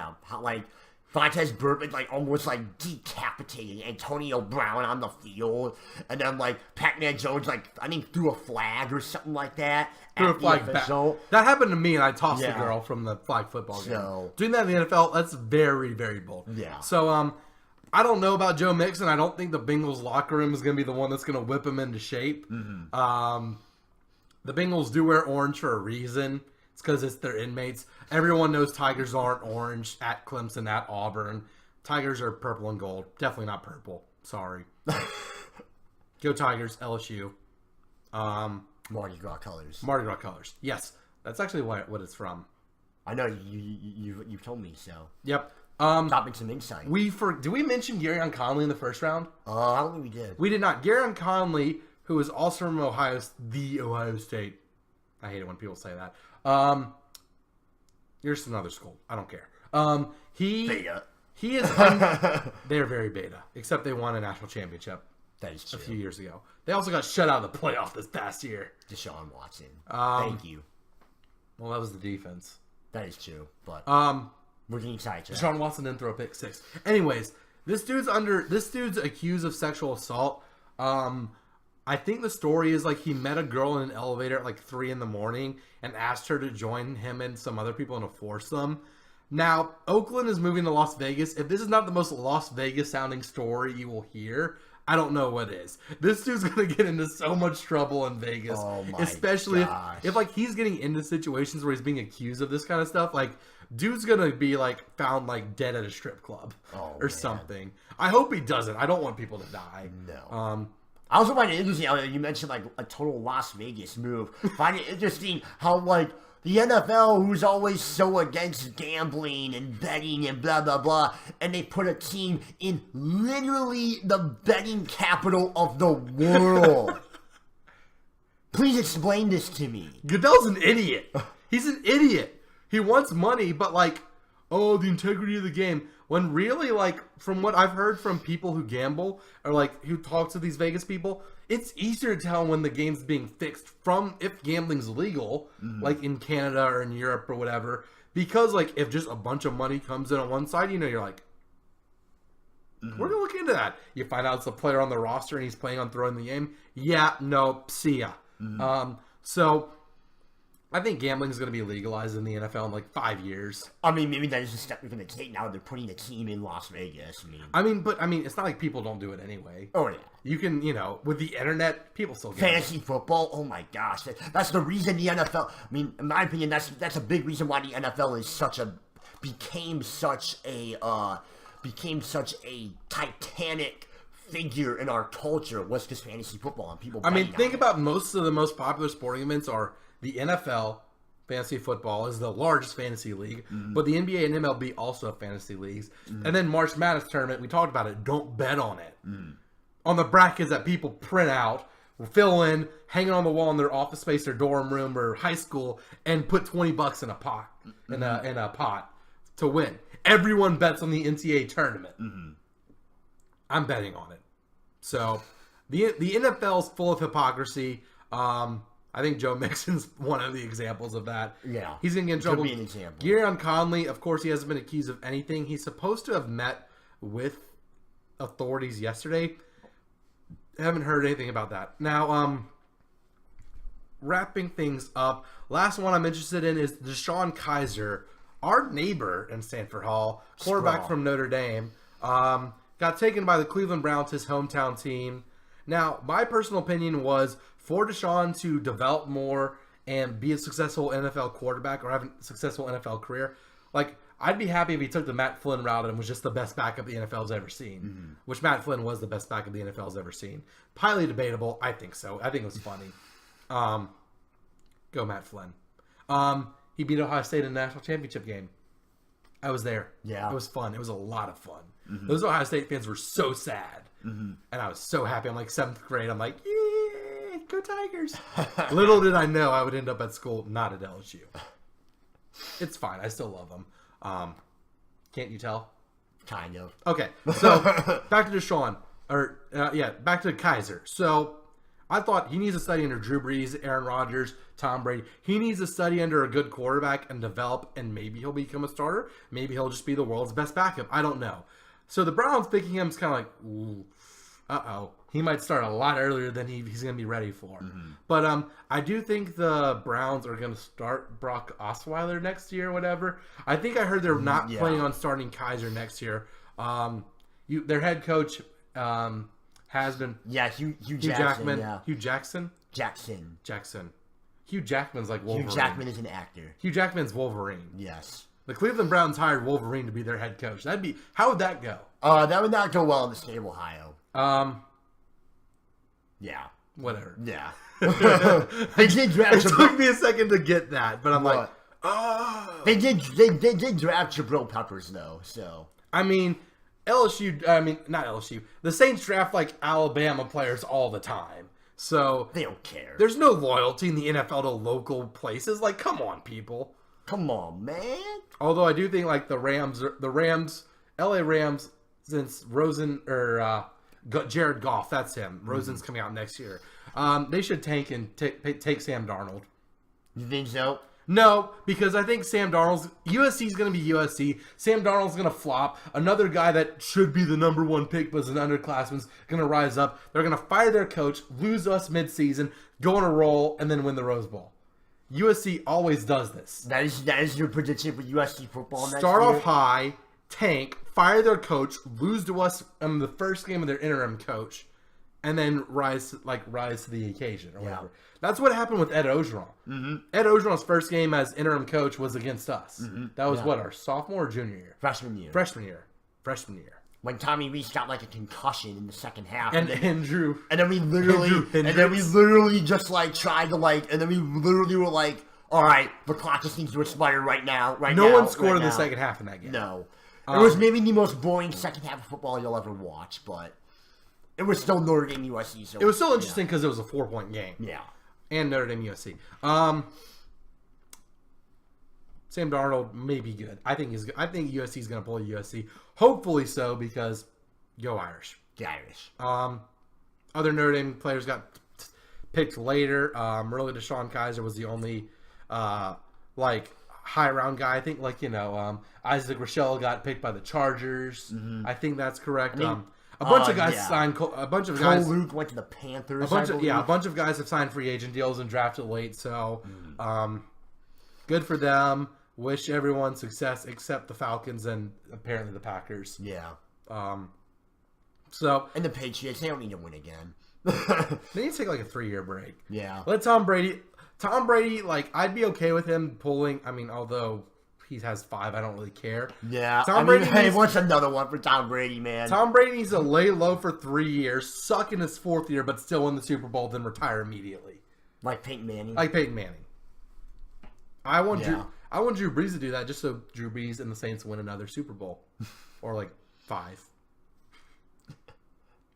like Vontaze Burfict like almost like decapitated Antonio Brown on the field, and then like Pac-Man Jones like I think threw a flag or something like that. Threw a flag back. That happened to me, and I tossed the girl from the flag football game. Doing that in the NFL, that's very, very bold. Yeah. So I don't know about Joe Mixon. I don't think the Bengals locker room is going to be the one that's going to whip him into shape. The Bengals do wear orange for a reason. It's because it's their inmates. Everyone knows Tigers aren't orange at Clemson, at Auburn. Tigers are purple and gold. Definitely not purple. Sorry. Go Tigers, LSU. Mardi Gras colors. Mardi Gras colors. Yes. That's actually what it's from. I know, you told me so. Yep. Topic some insight. Did we mention Garyon Conley in the first round? I don't think we did. We did not. Garyon Conley, who is also from Ohio State. I hate it when people say that. You're just another school. I don't care. Beta. He is. They're very beta, except they won a national championship That is true. a few years ago. They also got shut out of the playoff this past year. Deshaun Watson. Thank you. Well, that was the defense. That is true, but we're getting sidetracked. Deshaun Watson didn't throw a pick 6. Anyways, this dude's accused of sexual assault. I think the story is like he met a girl in an elevator at like 3 a.m. and asked her to join him and some other people in a foursome. Now, Oakland is moving to Las Vegas. If this is not the most Las Vegas sounding story you will hear, I don't know what is. This dude's going to get into so much trouble in Vegas. Oh my especially gosh. if like he's getting into situations where he's being accused of this kind of stuff. Like, dude's going to be like found like dead at a strip club or man. something. I hope he doesn't. I don't want people to die. No. I also find it interesting how you mentioned like a total Las Vegas move. Find it interesting how like the NFL, who's always so against gambling and betting and blah blah blah, and they put a team in literally the betting capital of the world. Please explain this to me. Goodell's an idiot. He's an idiot. He wants money, but like, oh, the integrity of the game. When really, like, from what I've heard from people who gamble or like who talk to these Vegas people, it's easier to tell when the game's being fixed from if gambling's legal, like in Canada or in Europe or whatever. Because like if just a bunch of money comes in on one side, you know, you're like, we're gonna look into that. You find out it's a player on the roster and he's planning on throwing the game. Yeah, no, see ya. So I think gambling is going to be legalized in the NFL in like 5 years. I mean, maybe that is a step you're going to take now. They're putting a team in Las Vegas. I mean, it's not like people don't do it anyway. Oh, yeah. You can, you know, with the internet, people still gamble. Fantasy football, oh my gosh. That's the reason the NFL, I mean, in my opinion, that's a big reason why the NFL is became such a titanic figure in our culture was just fantasy football and people. I mean, think about most of the most popular sporting events are the NFL. Fantasy football is the largest fantasy league, but the NBA and MLB also have fantasy leagues. And then March Madness tournament, we talked about it. Don't bet on it. On the brackets that people print out, fill in, hang it on the wall in their office space, their dorm room, or high school, and put $20 in a pot in a pot to win. Everyone bets on the NCAA tournament. I'm betting on it. So the NFL's full of hypocrisy. I think Joe Mixon's one of the examples of that. Yeah. He's going to get in trouble. Could be an example. Gareon Conley, of course, he hasn't been accused of anything. He's supposed to have met with authorities yesterday. I haven't heard anything about that. Now, wrapping things up, last one I'm interested in is Deshaun Kaiser, our neighbor in Sanford Hall, quarterback from Notre Dame. Got taken by the Cleveland Browns, his hometown team. Now, my personal opinion was for Deshaun to develop more and be a successful NFL quarterback or have a successful NFL career, like, I'd be happy if he took the Matt Flynn route and was just the best backup the NFL's ever seen, which Matt Flynn was the best backup the NFL's ever seen. Highly debatable. I think so. I think it was funny. Go Matt Flynn. He beat Ohio State in the national championship game. I was there. Yeah. It was fun. It was a lot of fun. Those Ohio State fans were so sad. And I was so happy. I'm like 7th grade. I'm like, yeah, go Tigers. Little did I know I would end up at school, not at LSU. It's fine. I still love them. Can't you tell? Kind of. Okay. So back to Deshaun. Back to Kaiser. So I thought he needs to study under Drew Brees, Aaron Rodgers, Tom Brady. He needs to study under a good quarterback and develop, and maybe he'll become a starter. Maybe he'll just be the world's best backup. I don't know. So the Browns picking him is kind of like, ooh, uh-oh. He might start a lot earlier than he's going to be ready for. But I do think the Browns are going to start Brock Osweiler next year or whatever. I think I heard they're not planning on starting Kaiser next year. Their head coach has been... Yeah, Hugh Jackman. Yeah. Hugh Jackson? Jackson. Hugh Jackman's like Wolverine. Hugh Jackman is an actor. Hugh Jackman's Wolverine. Yes. The Cleveland Browns hired Wolverine to be their head coach. How would that go? That would not go well in the state of Ohio. Yeah. Whatever. Yeah. They did draft. It took me a second to get that, but I'm like, oh. They did draft Jabril Peppers though. So I mean, not LSU. The Saints draft like Alabama players all the time. So they don't care. There's no loyalty in the NFL to local places. Like, come on, people. Come on, man. Although I do think like the LA Rams, since Jared Goff, that's him. Rosen's coming out next year. They should tank and take Sam Darnold. You think so? No, because I think USC's going to be USC. Sam Darnold's going to flop. Another guy that should be the number one pick but is an underclassman's going to rise up. They're going to fire their coach, lose us midseason, go on a roll, and then win the Rose Bowl. USC always does this. That is your prediction for USC football next Start year? off high, tank, fire their coach, lose to us in the first game of their interim coach, and then rise to the occasion or whatever. That's what happened with Ed Ogeron. Mm-hmm. Ed Ogeron's first game as interim coach was against us. Mm-hmm. That was our sophomore or junior year? Freshman year. Freshman year. When Tommy Reese got like a concussion in the second half, And Andrew. And then we literally just like tried to like, and then we literally were like, all right, the clock just needs to expire right now. No one scored in the second half in that game. No. It was maybe the most boring second half of football you'll ever watch, but it was still Notre Dame USC. So it was still interesting because it was a 4-point game. Yeah. And Notre Dame USC. Sam Darnold may be good. I think USC is going to pull USC. Hopefully so, because go Irish. The Irish. Other Notre Dame players got picked later. Really, Deshaun Kaiser was the only high round guy. I think Isaac Rochelle got picked by the Chargers. Mm-hmm. I think that's correct. A bunch of guys signed. A bunch of guys. Cole Luke went to the Panthers. A bunch of guys have signed free agent deals and drafted late. So, good for them. Wish everyone success except the Falcons and apparently the Packers. Yeah. And the Patriots, they don't need to win again. They need to take like a 3-year break. Yeah. Let Tom Brady, I'd be okay with him pulling. I mean, although he has 5, I don't really care. Yeah. Tom Brady wants another one for Tom Brady, man. Tom Brady needs to lay low for 3 years, suck in his 4th year, but still win the Super Bowl, then retire immediately. Like Peyton Manning. I want Drew Brees to do that just so Drew Brees and the Saints win another Super Bowl. Or 5.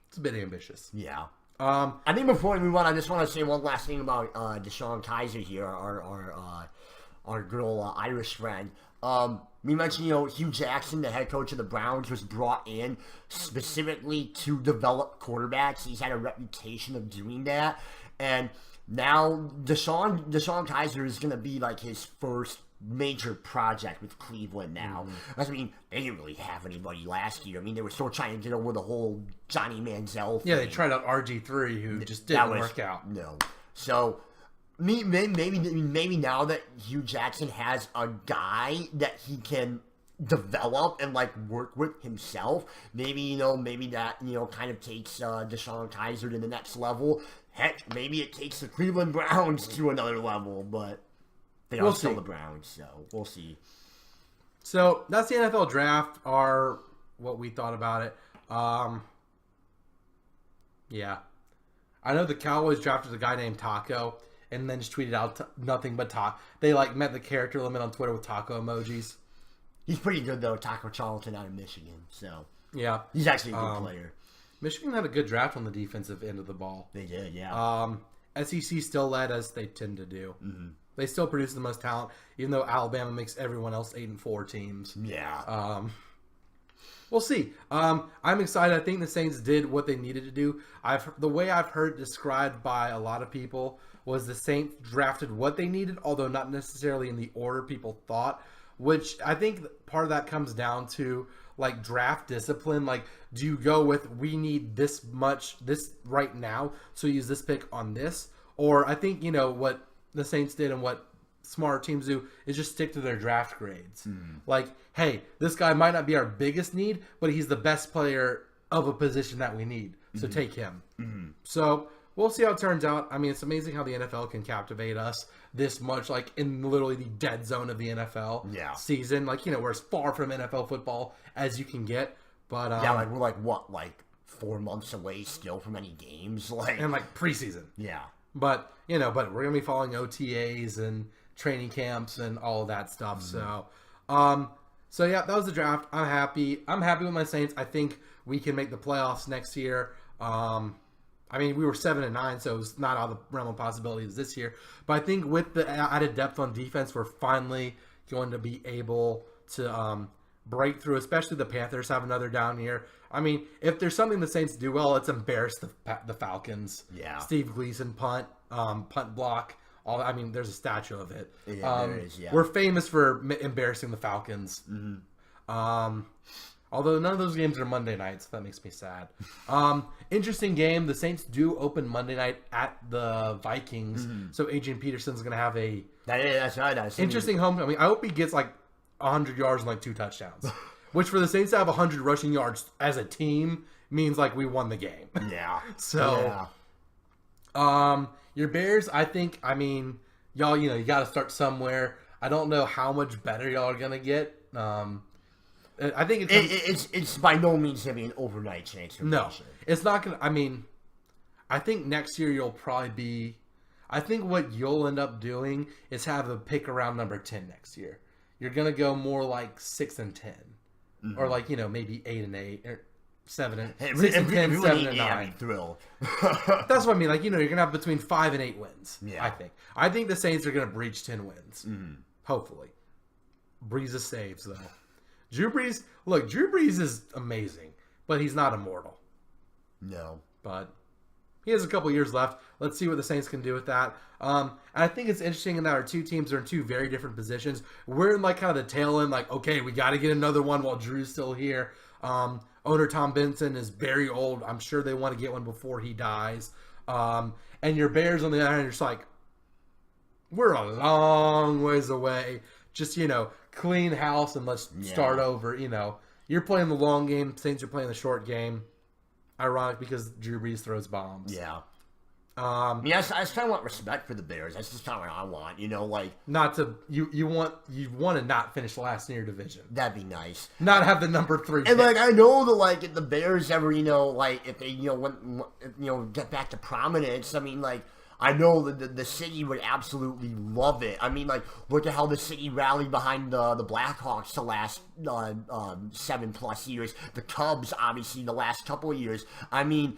It's a bit ambitious. Yeah. I think before we move on, I just want to say one last thing about Deshaun Kaiser here, our girl Irish friend. We mentioned, Hugh Jackson, the head coach of the Browns, was brought in specifically to develop quarterbacks. He's had a reputation of doing that. And now Deshaun Kaiser is going to be like his first major project with Cleveland now. Mm-hmm. I mean, they didn't really have anybody last year. I mean, they were still trying to get over the whole Johnny Manziel thing. Yeah, they tried out RG3, who just didn't work out. No. So, maybe now that Hugh Jackson has a guy that he can develop and work with himself, maybe that kind of takes Deshaun Kaiser to the next level. Heck, maybe it takes the Cleveland Browns to another level, but they are still the Browns, so we'll see. So that's the NFL draft, or what we thought about it. Yeah, I know the Cowboys drafted a guy named Taco, and then just tweeted out nothing but taco. They met the character limit on Twitter with taco emojis. He's pretty good though, Taco Charlton out of Michigan. So yeah, he's actually a good player. Michigan had a good draft on the defensive end of the ball. They did, yeah. SEC still led, as they tend to do. Mm-hmm. They still produce the most talent, even though Alabama makes everyone else 8-4 teams. Yeah. We'll see. I'm excited. I think the Saints did what they needed to do. The way I've heard described by a lot of people was the Saints drafted what they needed, although not necessarily in the order people thought, which I think part of that comes down to draft discipline. Do you go with, we need this much, this right now, so use this pick on this? Or I think, what the Saints did and what smart teams do is just stick to their draft grades. Hey, this guy might not be our biggest need, but he's the best player of a position that we need. So take him. Mm-hmm. So we'll see how it turns out. I mean, it's amazing how the NFL can captivate us this much, in literally the dead zone of the NFL season. We're as far from NFL football as you can get. But we're 4 months away still from any games, and preseason. Yeah. But but we're gonna be following OTAs and training camps and all of that stuff. Mm-hmm. So yeah, that was the draft. I'm happy. I'm happy with my Saints. I think we can make the playoffs next year. I mean, we were 7-9, so it's not out of the realm of possibilities this year. But I think with the added depth on defense, we're finally going to be able to break through. Especially the Panthers have another down year. I mean, if there's something the Saints do well, it's embarrass the Falcons. Yeah. Steve Gleason punt block. There's a statue of it. Yeah, there is, yeah. We're famous for embarrassing the Falcons. Mm-hmm. Although none of those games are Monday nights, so that makes me sad. Interesting game. The Saints do open Monday night at the Vikings, so Adrian Peterson's going to have a That's right. interesting homecoming. I hope he gets like 100 yards and like 2 touchdowns, which for the Saints to have 100 rushing yards as a team means like we won the game. Yeah. So, your Bears, I mean, y'all, you got to start somewhere. I don't know how much better y'all are going to get. I think it's by no means going to be an overnight transformation. No, it's not going to. I mean, I think next year you'll probably be. I think what you'll end up doing is have a pick around number 10 next year. You're going to go more like 6 and 10, or like maybe 8 and 8 or 7 and 6 and 10, 7 and 9. I'd be thrilled. That's what I mean. Like you're going to have between 5 and 8 wins. Yeah. I think the Saints are going to breach 10 wins. Hopefully, Brees saves though. Drew Brees is amazing, but he's not immortal. No. But he has a couple years left. Let's see what the Saints can do with that. And I think it's interesting in that our two teams are in two very different positions. We're in like kind of the tail end, like, okay, we got to get another one while Drew's still here. Owner Tom Benson is very old. I'm sure they want to get one before he dies. And your Bears, on the other hand, you're just like, we're a long ways away. Just, clean house and let's start over. You're playing the long game. Saints are playing the short game. Ironic because Drew Brees throws bombs. Yeah. I just kind of want respect for the Bears. That's just kind of what I want. Not to you want to not finish last in your division. That'd be nice. Not have the number 3 pick. And I know that if the Bears ever if they get back to prominence, I mean I know that the city would absolutely love it. I mean, look at how the city rallied behind the Blackhawks the last 7+ years. The Cubs, obviously, the last couple of years. I mean,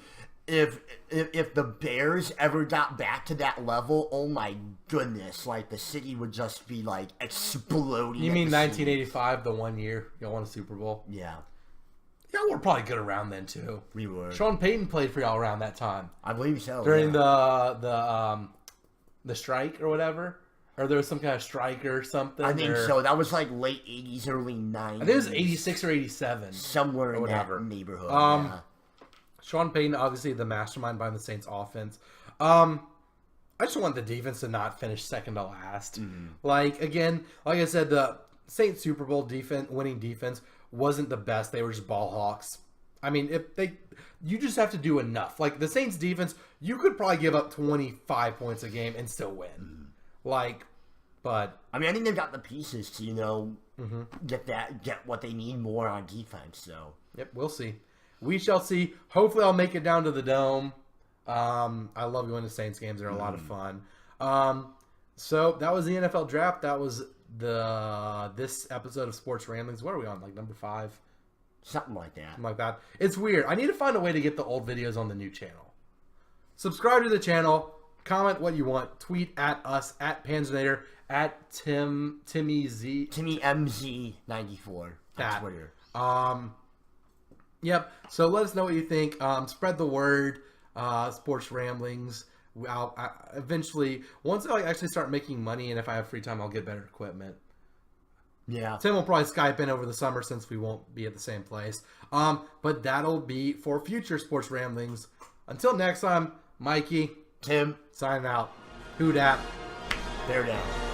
if the Bears ever got back to that level, oh my goodness, the city would just be exploding. You mean 1985, the 1 year y'all won a Super Bowl? Yeah. Y'all were probably good around then too. We were. Sean Payton played for y'all around that time. I believe so. During the strike or whatever, or there was some kind of strike or something. I think so. That was late 80s, early 90s. I think it was 86 or 87, somewhere in that neighborhood. Sean Payton, obviously the mastermind behind the Saints offense. I just want the defense to not finish second to last. Again, like I said, the Saints Super Bowl winning defense wasn't the best. They were just ball hawks. I mean, you just have to do enough. The Saints defense, you could probably give up 25 points a game and still win. But I mean, I think they've got the pieces to get what they need more on defense. So yep, we'll see. We shall see. Hopefully, I'll make it down to the Dome. I love going to Saints games; they're a lot of fun. So that was the NFL draft. That was this episode of Sports Ramblings. What are we on? Number 5? Something like that. Something like that. It's weird. I need to find a way to get the old videos on the new channel. Subscribe to the channel. Comment what you want. Tweet at us, at Panzinator, at Timmy MZ94 on Twitter. Yep. So let us know what you think. Spread the word. Sports Ramblings. Eventually, once I actually start making money and if I have free time, I'll get better equipment. Yeah. Tim will probably Skype in over the summer since we won't be at the same place. But that'll be for future Sports Ramblings. Until next time, Mikey, Tim, signing out. Who dat? Bear down.